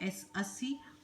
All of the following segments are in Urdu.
80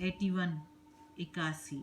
81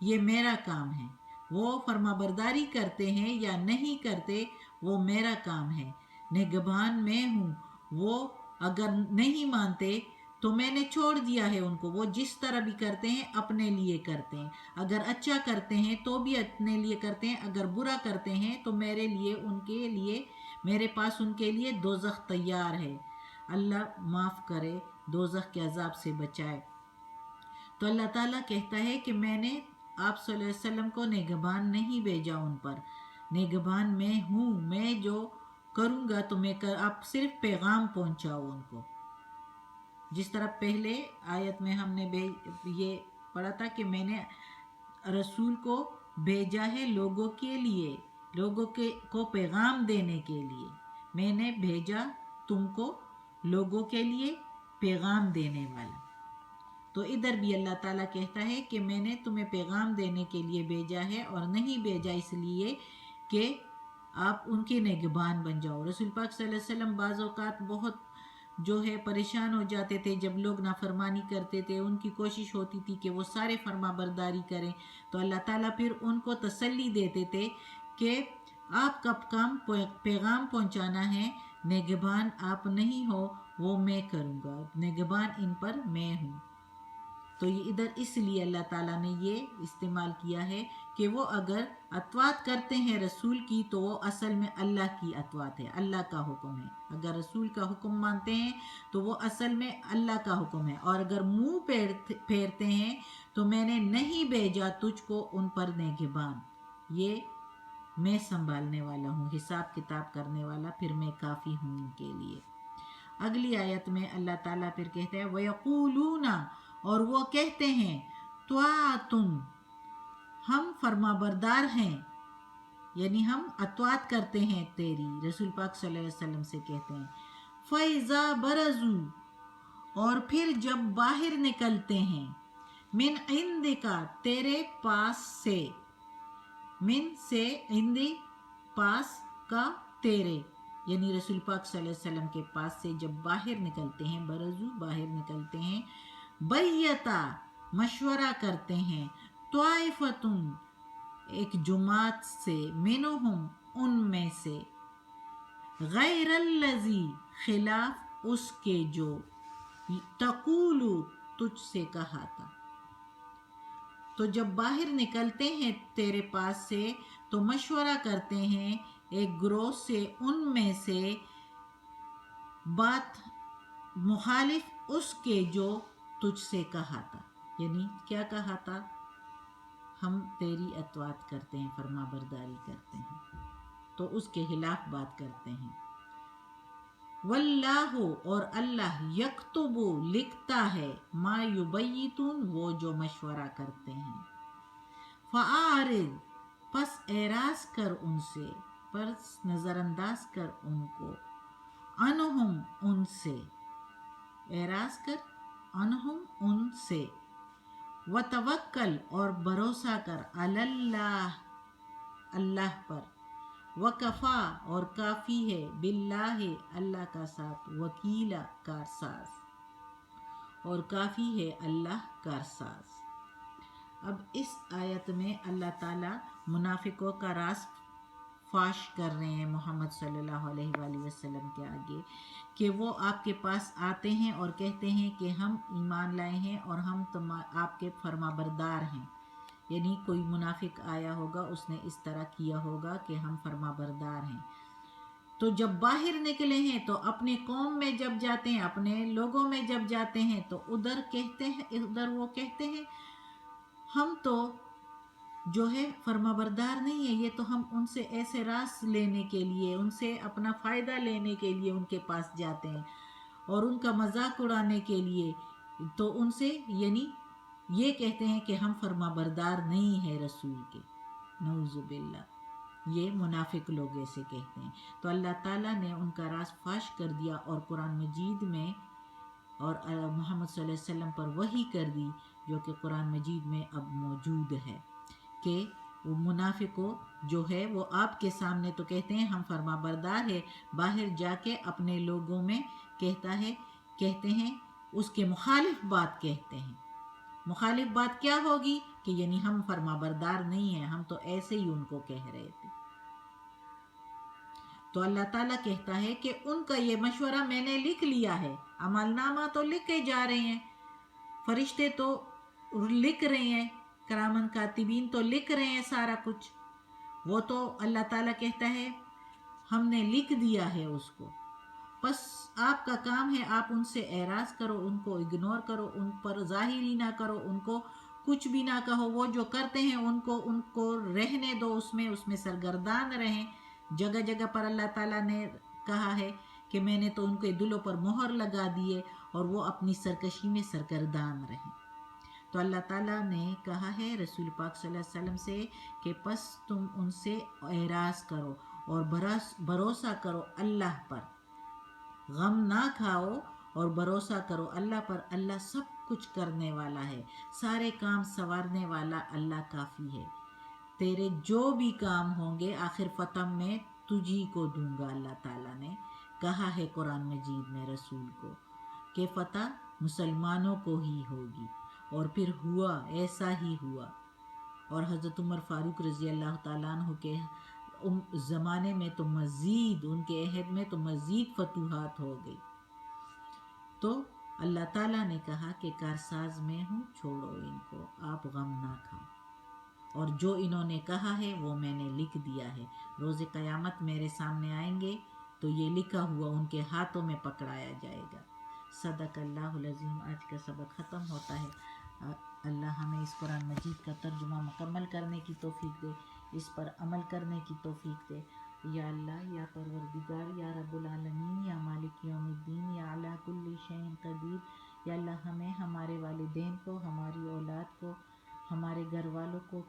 یہ میرا کام ہے، وہ فرما برداری کرتے ہیں یا نہیں کرتے وہ میرا کام ہے، نگہبان میں ہوں، وہ اگر نہیں مانتے تو میں نے چھوڑ دیا ہے ان کو، وہ جس طرح بھی کرتے ہیں اپنے لیے کرتے ہیں، اگر اچھا کرتے ہیں تو بھی اپنے لیے کرتے ہیں، اگر برا کرتے ہیں تو میرے لیے ان کے لیے میرے پاس ان کے لیے دوزخ تیار ہے، اللہ معاف کرے، دوزخ کے عذاب سے بچائے۔ تو اللہ تعالیٰ کہتا ہے کہ میں نے آپ صلی اللہ علیہ وسلم کو نگہبان نہیں بھیجا ان پر، نگہبان میں ہوں، میں جو کروں گا تو آپ صرف پیغام پہنچاؤ ان کو، جس طرح پہلے آیت میں ہم نے یہ پڑھا تھا کہ میں نے رسول کو بھیجا ہے لوگوں کے لیے، لوگوں کو پیغام دینے کے لیے، میں نے بھیجا تم کو لوگوں کے لیے پیغام دینے والا۔ تو ادھر بھی اللہ تعالیٰ کہتا ہے کہ میں نے تمہیں پیغام دینے کے لیے بھیجا ہے، اور نہیں بھیجا اس لیے کہ آپ ان کے نگہبان بن جاؤ۔ رسول پاک صلی اللہ علیہ وسلم بعض اوقات بہت جو ہے پریشان ہو جاتے تھے جب لوگ نافرمانی کرتے تھے، ان کی کوشش ہوتی تھی کہ وہ سارے فرما برداری کریں، تو اللہ تعالیٰ پھر ان کو تسلی دیتے تھے کہ آپ کا کام پیغام پہنچانا ہے، نگہبان آپ نہیں ہو، وہ میں کروں گا، نگہبان ان پر میں ہوں۔ تو یہ ادھر اس لیے اللہ تعالیٰ نے یہ استعمال کیا ہے کہ وہ اگر اطاعت کرتے ہیں رسول کی تو وہ اصل میں اللہ کی اطاعت ہے، اللہ کا حکم ہے، اگر رسول کا حکم مانتے ہیں تو وہ اصل میں اللہ کا حکم ہے، اور اگر منہ پھیرتے ہیں تو میں نے نہیں بھیجا تجھ کو ان پر نگہبان، یہ میں سنبھالنے والا ہوں، حساب کتاب کرنے والا، پھر میں کافی ہوں ان کے لیے۔ اگلی آیت میں اللہ تعالیٰ پھر کہتے ہیں وَيَقُولُونَ، اور وہ کہتے ہیں طاعتن، ہم فرما بردار ہیں، یعنی ہم اطاعت کرتے ہیں تیری، رسول پاک صلی اللہ علیہ وسلم سے کہتے ہیں۔ فَإِذَا بَرَزُوا، اور پھر جب باہر نکلتے ہیں، من عندک، تیرے پاس سے، من سے عندی، پاس کا تیرے، یعنی رسول پاک صلی اللہ علیہ وسلم کے پاس سے جب باہر نکلتے ہیں، برزو باہر نکلتے ہیں، بیتا مشورہ کرتے ہیں، طائفتن ایک جماعت سے، منہم ان میں سے، غیر الذی خلاف اس کے جو، تقولو تجھ سے کہا تھا۔ تو جب باہر نکلتے ہیں تیرے پاس سے تو مشورہ کرتے ہیں ایک گروہ سے، ان میں سے بات مخالف اس کے جو تجھ سے کہا تھا، یعنی کیا کہا تھا، ہم تیری اطاعت کرتے ہیں، فرما برداری کرتے ہیں، تو اس کے خلاف بات کرتے ہیں۔ واللہ، اور اللہ، یکتب لکھتا ہے، ما یبیتون وہ جو مشورہ کرتے ہیں۔ فاعرض، پس اعراض کر ان سے، پس نظر انداز کر ان کو، عنہم ان سے، اعراض کر عنہم ان سے، وتوکل اور بھروسہ کر، علی اللہ اللہ پر، وکفا اور کافی ہے، باللہ اللہ کا ساتھ، وکیلا کارساز، اور کافی ہے اللہ کارساز۔ اب اس آیت میں اللہ تعالیٰ منافقوں کا راز فاش کر رہے ہیں محمد صلی اللہ علیہ وآلہ وسلم کے آگے، کہ وہ آپ کے پاس آتے ہیں اور کہتے ہیں کہ ہم ایمان لائے ہیں اور ہم آپ کے فرما بردار ہیں، یعنی کوئی منافق آیا ہوگا، اس نے اس طرح کیا ہوگا کہ ہم فرما بردار ہیں۔ تو جب باہر نکلے ہیں تو اپنے قوم میں جب جاتے ہیں، اپنے لوگوں میں جب جاتے ہیں تو ادھر وہ کہتے ہیں ہم تو جو ہے فرما بردار نہیں ہے، یہ تو ہم ان سے ایسے راز لینے کے لیے، ان سے اپنا فائدہ لینے کے لیے ان کے پاس جاتے ہیں اور ان کا مذاق اڑانے کے لیے، تو ان سے یعنی یہ کہتے ہیں کہ ہم فرما بردار نہیں ہیں رسول کے، نعوذ باللہ، یہ منافق لوگ ایسے کہتے ہیں۔ تو اللہ تعالیٰ نے ان کا راز فاش کر دیا اور قرآن مجید میں اور محمد صلی اللہ علیہ وسلم پر وحی کر دی، جو کہ قرآن مجید میں اب موجود ہے، کہ وہ منافقوں جو ہے وہ آپ کے سامنے تو کہتے ہیں ہم فرما بردار ہے، باہر جا کے اپنے لوگوں میں کہتے ہیں اس کے مخالف بات کہتے ہیں۔ مخالف بات کیا ہوگی؟ کہ یعنی ہم فرما بردار نہیں ہیں، ہم تو ایسے ہی ان کو کہہ رہے تھے۔ تو اللہ تعالیٰ کہتا ہے کہ ان کا یہ مشورہ میں نے لکھ لیا ہے، عمل نامہ تو لکھے جا رہے ہیں، فرشتے تو لکھ رہے ہیں، کرامن کاتبین تو لکھ رہے ہیں سارا کچھ، وہ تو اللہ تعالیٰ کہتا ہے ہم نے لکھ دیا ہے اس کو، بس آپ کا کام ہے آپ ان سے اعراض کرو، ان کو اگنور کرو، ان پر ظاہری نہ کرو، ان کو کچھ بھی نہ کہو، وہ جو کرتے ہیں ان کو رہنے دو، اس میں سرگردان رہیں۔ جگہ جگہ پر اللہ تعالیٰ نے کہا ہے کہ میں نے تو ان کے دلوں پر مہر لگا دیے اور وہ اپنی سرکشی میں سرگردان رہیں۔ تو اللہ تعالیٰ نے کہا ہے رسول پاک صلی اللہ علیہ وسلم سے کہ پس تم ان سے اعراض کرو اور بھروسہ کرو اللہ پر، غم نہ کھاؤ اور بھروسہ کرو اللہ پر، اللہ سب کچھ کرنے والا ہے، سارے کام سنوارنے والا اللہ کافی ہے، تیرے جو بھی کام ہوں گے آخر فتح میں تجھی کو دوں گا۔ اللہ تعالیٰ نے کہا ہے قرآن مجید میں رسول کو کہ فتح مسلمانوں کو ہی ہوگی، اور پھر ہوا، ایسا ہی ہوا۔ اور حضرت عمر فاروق رضی اللہ تعالیٰ عنہ کے زمانے میں تو مزید، ان کے عہد میں تو مزید فتوحات ہو گئی۔ تو اللہ تعالیٰ نے کہا کہ کارساز میں ہوں، چھوڑو ان کو، آپ غم نہ کھاؤ، اور جو انہوں نے کہا ہے وہ میں نے لکھ دیا ہے، روز قیامت میرے سامنے آئیں گے تو یہ لکھا ہوا ان کے ہاتھوں میں پکڑایا جائے گا۔ صدق اللہ العظیم۔ آج کا سبق ختم ہوتا ہے۔ اللہ ہمیں اس قرآن مجید کا ترجمہ مکمل کرنے کی توفیق دے، اس پر عمل کرنے کی توفیق دے۔ یا اللہ، یا پروردگار، یا رب العالمین، یا مالک یوم الدین، یا علی کل شیء قدیر، یا اللہ ہمیں، ہمارے والدین کو، ہماری اولاد کو، ہمارے گھر والوں کو،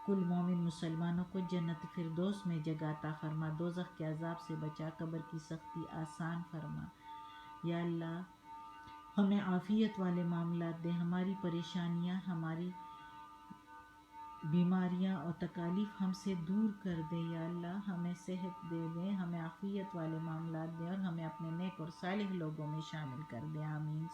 کل مومن مسلمانوں کو جنت فردوس میں جگہ عطا فرما، دوزخ کے عذاب سے بچا، قبر کی سختی آسان فرما۔ یا اللہ ہمیں عافیت والے معاملات دے، ہماری پریشانیاں، ہماری بیماریاں اور تکالیف ہم سے دور کر دے۔ یا اللہ ہمیں صحت دے دے، ہمیں عافیت والے معاملات دے، اور ہمیں اپنے نیک اور صالح لوگوں میں شامل کر دے۔ آمین۔